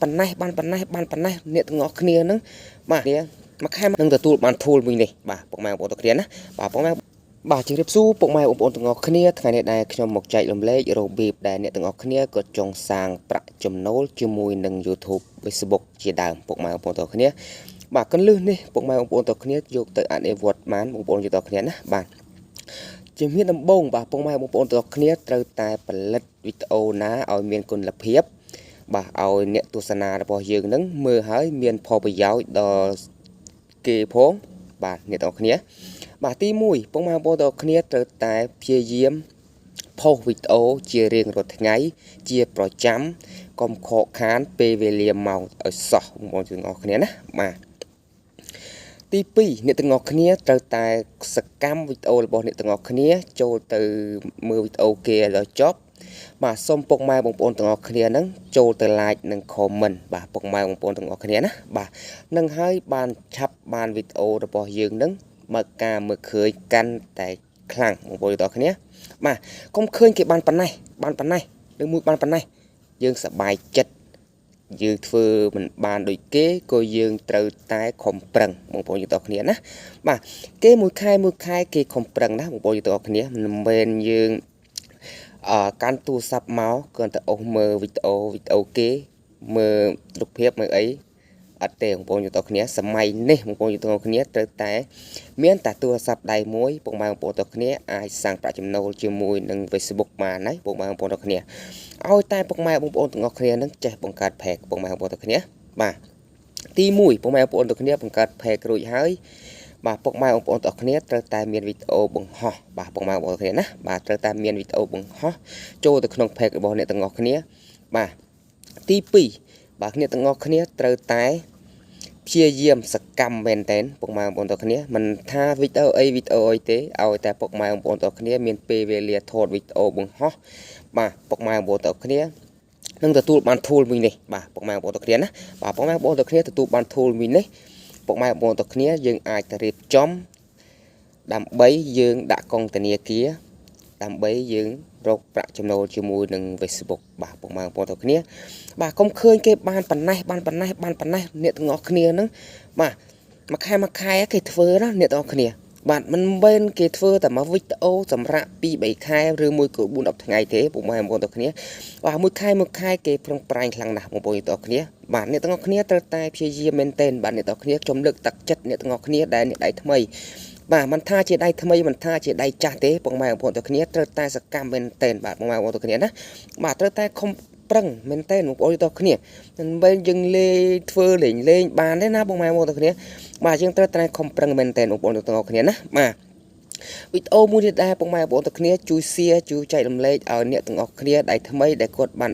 ប៉ុណ្ណេះបានប៉ុណ្ណេះអ្នកទាំងអស់គ្នាហ្នឹងបាទនេះមកខែនឹងទទួលបានធូលមួយនេះបាទពុកម៉ែបងប្អូនទាំងគ្នាណាបាទពុកម៉ែបាទជម្រាបសួរពុកម៉ែបងប្អូនទាំងអស់គ្នាថ្ងៃនេះដែរខ្ញុំមកចែករំលែករបៀបដែលអ្នកទាំងអស់គ្នាក៏ចង់សាងប្រាក់ចំណូលជាមួយនឹង YouTube Facebook ជាដើមពុកម៉ែបងប្អូនទាំងគ្នាបាទកន្លឹះនេះពុកម៉ែបងប្អូនទាំងគ្នាយកទៅអនុវត្តបានបងប្អូនទាំងគ្នាណាបាទជំហានដំបូងបាទពុកម៉ែបងប្អូនទាំងគ្នាត្រូវតែផលិតវីដេអូណាឲ្យមានគុណភាពបាទឲ្យអ្នកទស្សនារបស់យើងនឹងមើលហើយមានផលប្រយោជន៍ដល់គេផងបាទអ្នកទាំងគ្នាបាទទី1ពុកម៉ែបងប្អូនទាំងគ្នាត្រូវតែព្យាយាមផុសវីដេអូជារៀងរាល់ថ្ងៃជាប្រចាំកុំខកខានពេលវេលាម៉ោងឲ្យសោះបងប្អូនទាំងអស់គ្នាណាបាទទី2អ្នកទាំងអស់គ្នាត្រូវតែសកម្មវីដេអូរបស់អ្នកទាំងអស់គ្នាចូលទៅមើលវីដេអូគេឲ្យចប់បាទសូមពុកម៉ែបងប្អូនទាំងអស់គ្នាហ្នឹងចូលទៅ like និង comment បាទពុកម៉ែបងប្អូនទាំងអស់គ្នាណាបាទនឹងហើយបានឆាប់បានវីដេអូរបស់យើងហ្នឹងមកការមើលឃើញកាន់តែខ្លាំងបងប្អូនទាំងអស់គ្នាបាទកុំឃើញគេបានប៉ុណ្ណេះនឹងមួយបានប៉ុណ្ណេះយើងសប្បាយចិត្តយើងធ្វើមិនបានដូចគេក៏យើងត្រូវតែខំប្រឹងបងប្អូនទាំងអស់គ្នាណាបាទគេមួយខែគេខំប្រឹងណាបងប្អូនទាំងអស់គ្នាមិនមែនយើងកាន់ទូរស័ព្ទមកគ្រាន់តែអូសមើលវីដេអូគេមើលរូបភាពមើលអីអត់ទេបងប្អូនទាំងអស់គ្នាសម័យនេះបងប្អូនទាំងអស់គ្នាត្រូវតែមានតែទូរស័ព្ទដៃមួយពុកម៉ែបងប្អូនទាំងអស់គ្នាអាចសាងប្រាក់ចំណូលជាមួយនឹង Facebook បានហើយពុកម៉ែបងប្អូនទាំងអស់គ្នាឲ្យតែពុកម៉ែបងប្អូនទាំងអស់គ្នានឹងចេះបង្កើត page ពុកម៉ែបងប្អូនទាំងអស់គ្នាបាទទី1ពុកម៉ែបងប្អូនទាំងអស់គ្នាបង្កើត page រួចហើយបាទពុកម៉ែបងប្អូនទាំងអស់គ្នាត្រូវតែមានវីដេអូបង្ហោះបាទពុកម៉ែបងប្អូនទាំងអស់គ្នាណាបាទត្រូវតែមានវីដេអូបង្ហោះចូលទៅក្នុង page របស់អ្នកទាំងអស់គ្នាបាទទី2បាទអ្នកទាំងអស់គ្នាត្រូវតែព្យាយាមសកម្មមែនតើពុកម៉ែបងប្អូនទាំងអស់គ្នាមិនថាវីដេអូអីទេឲ្យតែពុកម៉ែបងប្អូនទាំងអស់គ្នាមានពេលវេលាថតវីដេអូបង្ហោះបាទពុកម៉ែបងប្អូនទាំងអស់គ្នានឹងទទួលបាន tool មួយនេះបាទពុកម៉ែបងប្អូនទាំងគ្នាណាបាទពុកម៉ែបងប្អូនទាំងគ្នាទទួលបាន tool មួយនេះពុកម៉ែបងប្អូនទាំងគ្នាយើងអាចទៅរៀបចំដើម្បីយើងដាក់កងធនាគារដើម្បីយើងរកប្រាក់ចំណូលជាមួយនឹង Facebook បាទពុកម៉ែបងប្អូនទាំងគ្នាបាទកុំឃើញគេបានប៉ុណ្ណេះអ្នកទាំងអស់គ្នាហ្នឹងបាទមួយខែគេធ្វើណាអ្នកទាំងអស់គ្នាបាទមិនមែនគេធ្វើតែមកវីដេអូសម្រាប់2 3ខែឬមួយក៏4 10ថ្ងៃទេពុកម៉ែបងប្អូនទាំងគ្នាបាទមួយខែគេប្រឹងប្រែងខ្លាំងណាស់បងប្អូនទាំងគ្នាបាទអ្នកទាំងអស់គ្នាត្រូវតែព្យាយាមមែនទែនបាទអ្នកទាំងគ្នាខ្ញុំលើកទឹកចិត្តអ្នកទាំងអស់គ្នាដែលអ្នកដៃថ្មីបាទមិនថាជាដៃថ្មីមិនថាជាដៃចាស់ទេពុកម៉ែបងប្អូនទាំងគ្នាត្រូវតែសកម្មមែនទែនបាទពុកម៉ែបងប្អូនទាំងគ្នាណាបាទត្រូវតែខំប្រឹងមែនតើបងប្អូនទាំងគ្នាមិនមែនយើងលេងធ្វើលេងបានទេណាបងប្អូនទាំងគ្នាបាទយើងត្រូវតែខំប្រឹងមែនតើបងប្អូនទាំងគ្នាណាបាទវីដេអូមួយទៀតដែរបងប្អូនទាំងគ្នាជួយ share ជួយចែករំលែកឲ្យអ្នកទាំងអស់គ្នាដែលថ្មីដែលគាត់បាន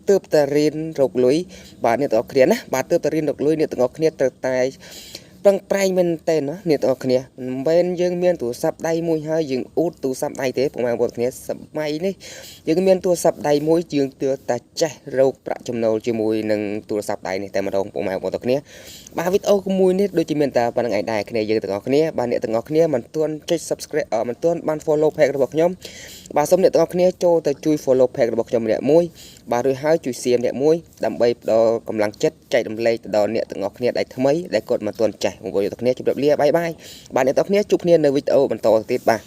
ទើបតែរៀនរកលុយបាទអ្នកទាំងអស់គ្នាណាបាទទើបតែរៀនរកលុយអ្នកទាំងអស់គ្នាត្រូវតែប្រឹងប្រែងមែនតើណាអ្នកទាំងអស់គ្នាមិនមែនយើងមានទូរស័ព្ទដៃមួយហើយយើងអ៊ូតទូរស័ព្ទដៃទេបងប្អូនគ្នាសម័យនេះយើងមានទូរស័ព្ទដៃមួយយើងទើបតែចេះរកប្រាក់ចំណូលជាមួយនឹងទូរស័ព្ទដៃនេះតែម្ដងបងប្អូនទាំងគ្នាបាទវីដេអូមួយនេះដូចជាមានតែប៉ុណ្្នឹងឯងដែរគ្នាយើងទាំងអស់គ្នាបាទអ្នកទាំងអស់គ្នាមិនទាន់ចុច subscribe មិនទាន់បាន follow page របស់ខ្ញុំបាទសូមអ្នកទាំងអស់គ្នាចូលទៅជួយ follow page របស់ខ្ញុំម្នាក់មួយបាទរួចហើយជួយ share ម្នាក់មួយដើម្បីផ្ដល់កម្លាំងចិត្តចែករំលែកទៅដល់អ្នកទាំងអស់គ្នាដែលថ្មីដែលគាត់មិនទាន់ចេះបងប្អូនទាំងគ្នាជម្រាបលាបាយបាទអ្នកទាំងអស់គ្នាជួបគ្នានៅវីដេអូបន្តទៀតបាទ